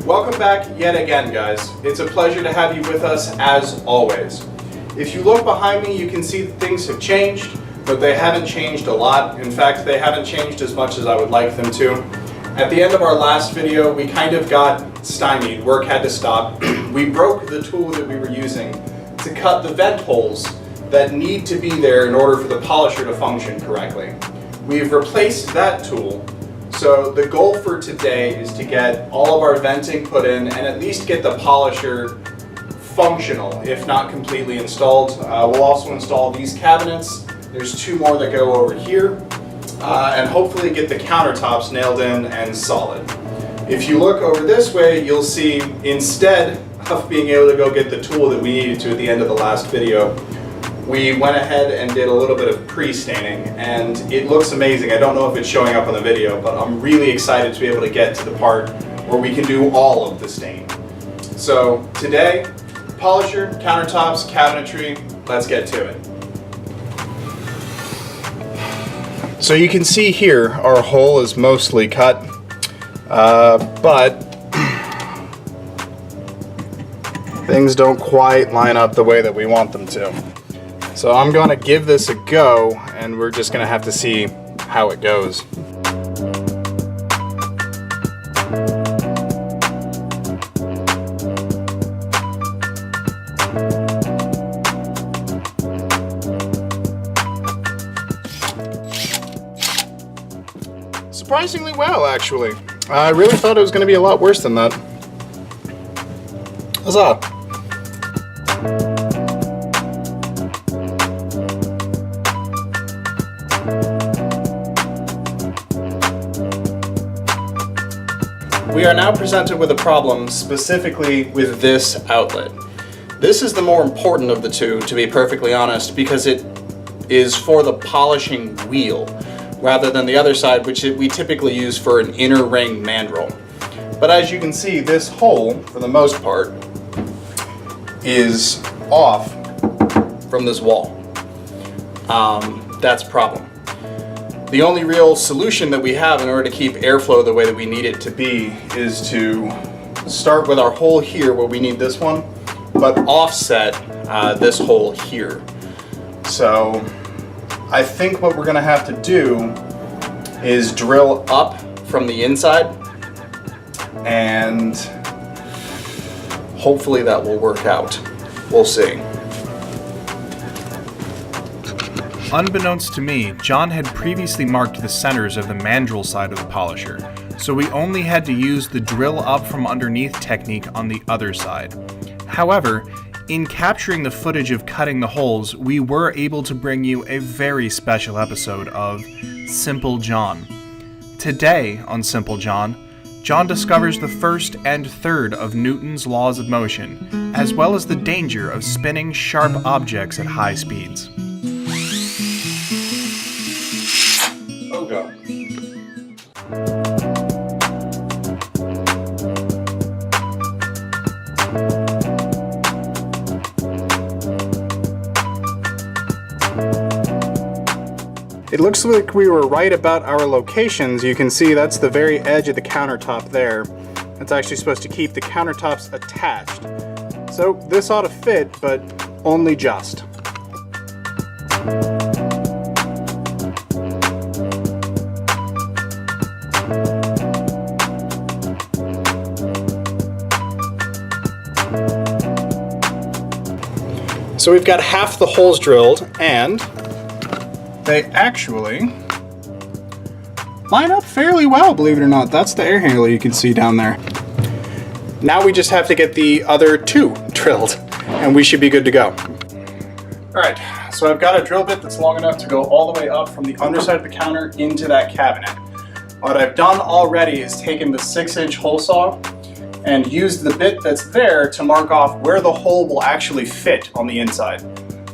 Welcome back yet again, guys. It's a pleasure to have you with us as always. If you look behind me, you can see that things have changed, but they haven't changed a lot. In fact, they haven't changed as much as I would like them to. At the end of our last video, we kind of got stymied. Work had to stop. We broke the tool that we were using to cut the vent holes that need to be there in order for the polisher to function correctly. We've replaced that tool. So the goal for today is to get all of our venting put in and at least get the polisher functional, if not completely installed. We'll also install these cabinets. There's two more that go over here. And hopefully get the countertops nailed in and solid. If you look over this way, you'll see instead of being able to go get the tool that we needed to at the end of the last video, we went ahead and did a little bit of pre-staining, and it looks amazing. I don't know if it's showing up on the video, but I'm really excited to be able to get to the part where we can do all of the stain. So today, polisher, countertops, cabinetry, let's get to it. So you can see here our hole is mostly cut, but things don't quite line up the way that we want them to. So I'm going to give this a go, and we're just going to have to see how it goes. Surprisingly well, actually. I really thought it was going to be a lot worse than that. Huzzah! We are now presented with a problem specifically with this outlet. This is the more important of the two, to be perfectly honest, because it is for the polishing wheel, rather than the other side, which we typically use for an inner ring mandrel. But as you can see, this hole, for the most part, is off from this wall. That's a problem. The only real solution that we have in order to keep airflow the way that we need it to be is to start with our hole here where we need this one, but offset this hole here. So I think what we're gonna have to do is drill up from the inside, and hopefully that will work out. We'll see. Unbeknownst to me, John had previously marked the centers of the mandrel side of the polisher, so we only had to use the drill up from underneath technique on the other side. However, in capturing the footage of cutting the holes, we were able to bring you a very special episode of Simple John. Today on Simple John, John discovers the first and third of Newton's laws of motion, as well as the danger of spinning sharp objects at high speeds. Oh God. It looks like we were right about our locations. You can see that's the very edge of the countertop there. That's actually supposed to keep the countertops attached. So this ought to fit, but only just. So we've got half the holes drilled, and they actually line up fairly well, believe it or not. That's the air handler you can see down there. Now we just have to get the other two drilled, and we should be good to go. All right, so I've got a drill bit that's long enough to go all the way up from the underside of the counter into that cabinet. What I've done already is taken the 6-inch hole saw and used the bit that's there to mark off where the hole will actually fit on the inside.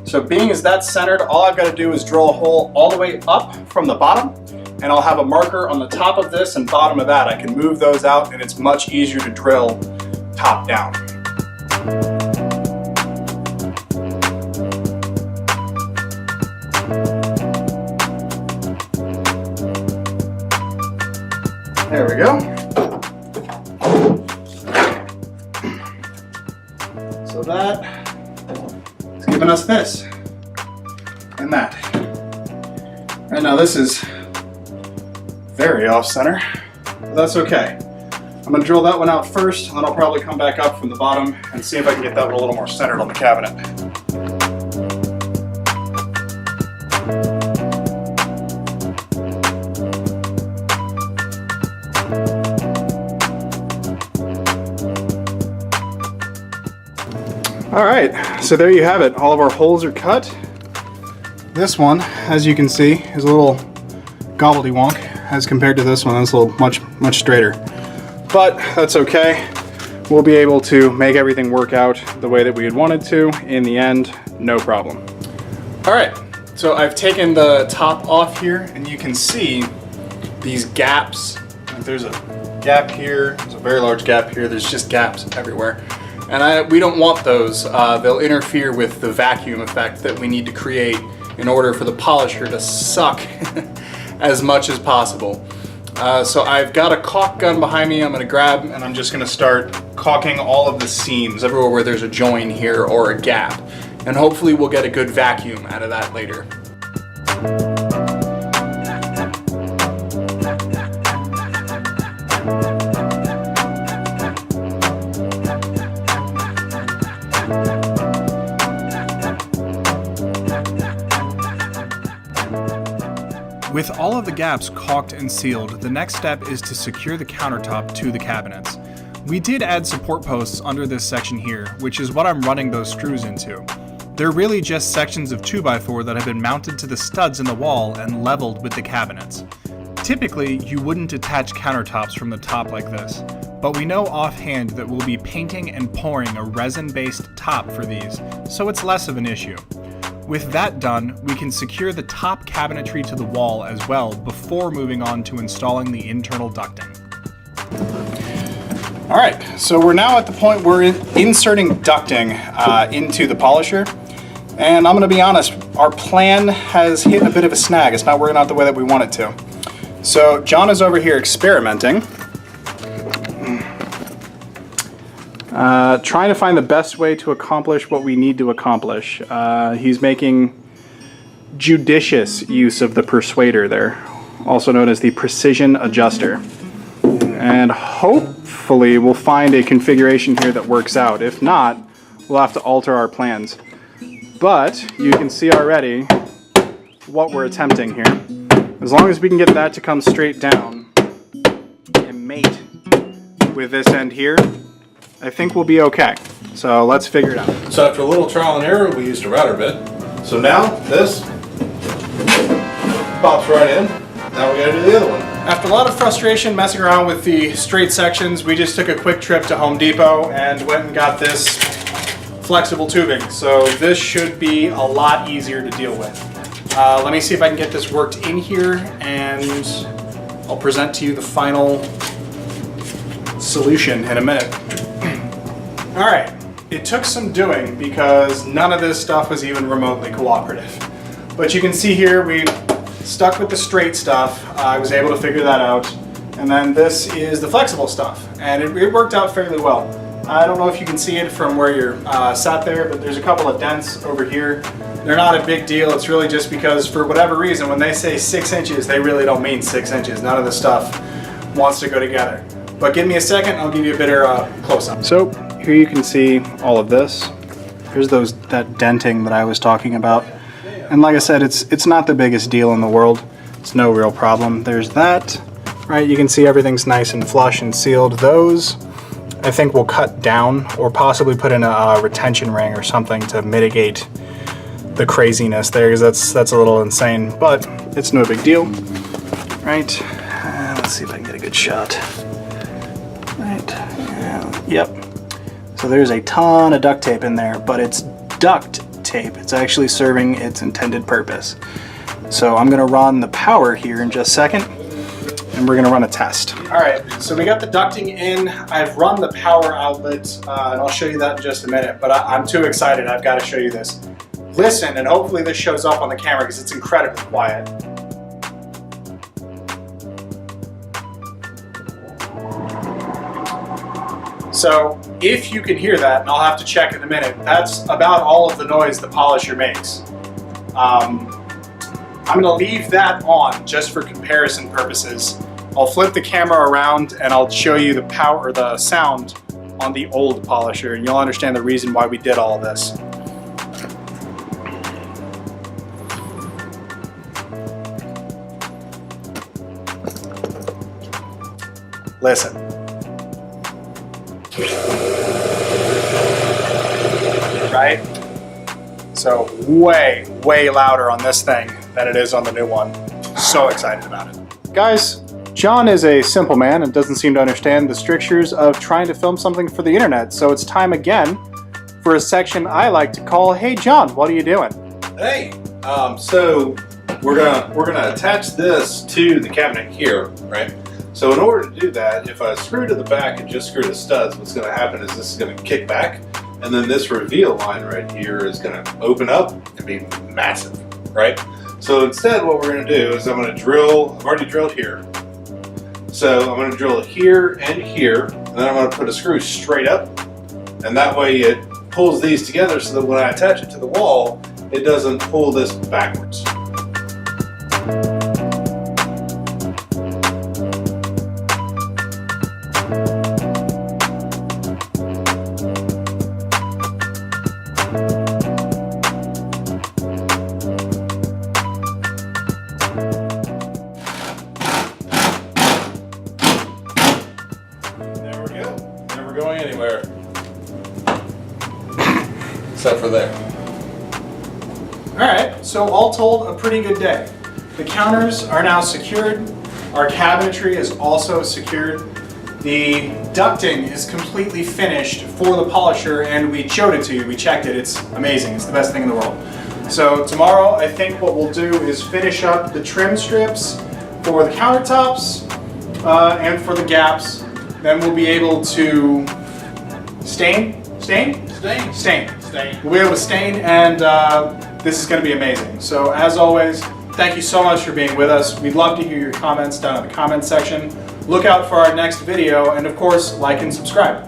So being as that's centered, all I've got to do is drill a hole all the way up from the bottom, and I'll have a marker on the top of this and bottom of that. I can move those out, and it's much easier to drill top down. There we go. that is giving us this and that. Right now this is very off center, but that's okay. I'm gonna drill that one out first, and then I'll probably come back up from the bottom and see if I can get that one a little more centered on the cabinet. All right, so there you have it. All of our holes are cut. This one, as you can see, is a little gobbledywonk as compared to this one. It's a little much straighter. But that's okay. We'll be able to make everything work out the way that we had wanted to in the end, no problem. All right, so I've taken the top off here, and you can see these gaps. There's a gap here, there's a very large gap here, there's just gaps everywhere. And we don't want those. They'll interfere with the vacuum effect that we need to create in order for the polisher to suck as much as possible. So I've got a caulk gun behind me I'm gonna grab, and I'm just gonna start caulking all of the seams everywhere where there's a join here or a gap. And hopefully we'll get a good vacuum out of that later. With all of the gaps caulked and sealed, the next step is to secure the countertop to the cabinets. We did add support posts under this section here, which is what I'm running those screws into. They're really just sections of 2x4 that have been mounted to the studs in the wall and leveled with the cabinets. Typically, you wouldn't attach countertops from the top like this, but we know offhand that we'll be painting and pouring a resin-based top for these, so it's less of an issue. With that done, we can secure the top cabinetry to the wall as well before moving on to installing the internal ducting. All right, so we're now at the point where we're inserting ducting into the polisher. And I'm gonna be honest, our plan has hit a bit of a snag. It's not working out the way that we want it to. So John is over here experimenting. Trying to find the best way to accomplish what we need to accomplish. He's making judicious use of the persuader there, also known as the precision adjuster. And hopefully we'll find a configuration here that works out. If not, we'll have to alter our plans. But you can see already what we're attempting here. As long as we can get that to come straight down and mate with this end here, I think we'll be okay. So let's figure it out. So after a little trial and error, we used a router bit. So now this pops right in. Now we gotta do the other one. After a lot of frustration messing around with the straight sections, we just took a quick trip to Home Depot and went and got this flexible tubing. So this should be a lot easier to deal with. Let me see if I can get this worked in here, and I'll present to you the final solution in a minute. All right, it took some doing because none of this stuff was even remotely cooperative. But you can see here we stuck with the straight stuff. I was able to figure that out. And then this is the flexible stuff, and it worked out fairly well. I don't know if you can see it from where you're sat there, but there's a couple of dents over here. They're not a big deal. It's really just because for whatever reason, when they say 6 inches, they really don't mean 6 inches. None of the stuff wants to go together. But give me a second, I'll give you a better close-up. So here you can see all of this. Here's that denting that I was talking about. And like I said, it's not the biggest deal in the world. It's no real problem. There's that, right? You can see everything's nice and flush and sealed. Those, I think we'll cut down or possibly put in a retention ring or something to mitigate the craziness there, because that's a little insane, but it's no big deal, right? Let's see if I can get a good shot. Right, yep. So there's a ton of duct tape in there, but it's duct tape. It's actually serving its intended purpose. So I'm gonna run the power here in just a second, and we're gonna run a test. All right, so we got the ducting in. I've run the power outlet, and I'll show you that in just a minute, but I'm too excited. I've gotta show you this. Listen, and hopefully this shows up on the camera because it's incredibly quiet. So if you can hear that, and I'll have to check in a minute, that's about all of the noise the polisher makes. I'm gonna leave that on just for comparison purposes. I'll flip the camera around and I'll show you the power or the sound on the old polisher, and you'll understand the reason why we did all of this. Listen. Right? So way, way louder on this thing than it is on the new one. So excited about it. Guys, John is a simple man and doesn't seem to understand the strictures of trying to film something for the internet. So it's time again for a section I like to call, Hey John, what are you doing? Hey, so we're gonna attach this to the cabinet here, right? So in order to do that, if I screw to the back and just screw the studs, what's gonna happen is this is gonna kick back, and then this reveal line right here is gonna open up and be massive, right? So instead what we're gonna do is I'm gonna drill, I've already drilled here. So I'm gonna drill it here and here, and then I'm gonna put a screw straight up, and that way it pulls these together so that when I attach it to the wall, it doesn't pull this backwards. There we go. Never going anywhere. Except for there. Alright, so all told, a pretty good day. The counters are now secured. Our cabinetry is also secured. The ducting is completely finished for the polisher, and we showed it to you. We checked it. It's amazing. It's the best thing in the world. So tomorrow, I think what we'll do is finish up the trim strips for the countertops and for the gaps. Then we'll be able to stain. We'll be able to stain, and this is going to be amazing. So as always, thank you so much for being with us. We'd love to hear your comments down in the comment section. Look out for our next video, and of course, like and subscribe.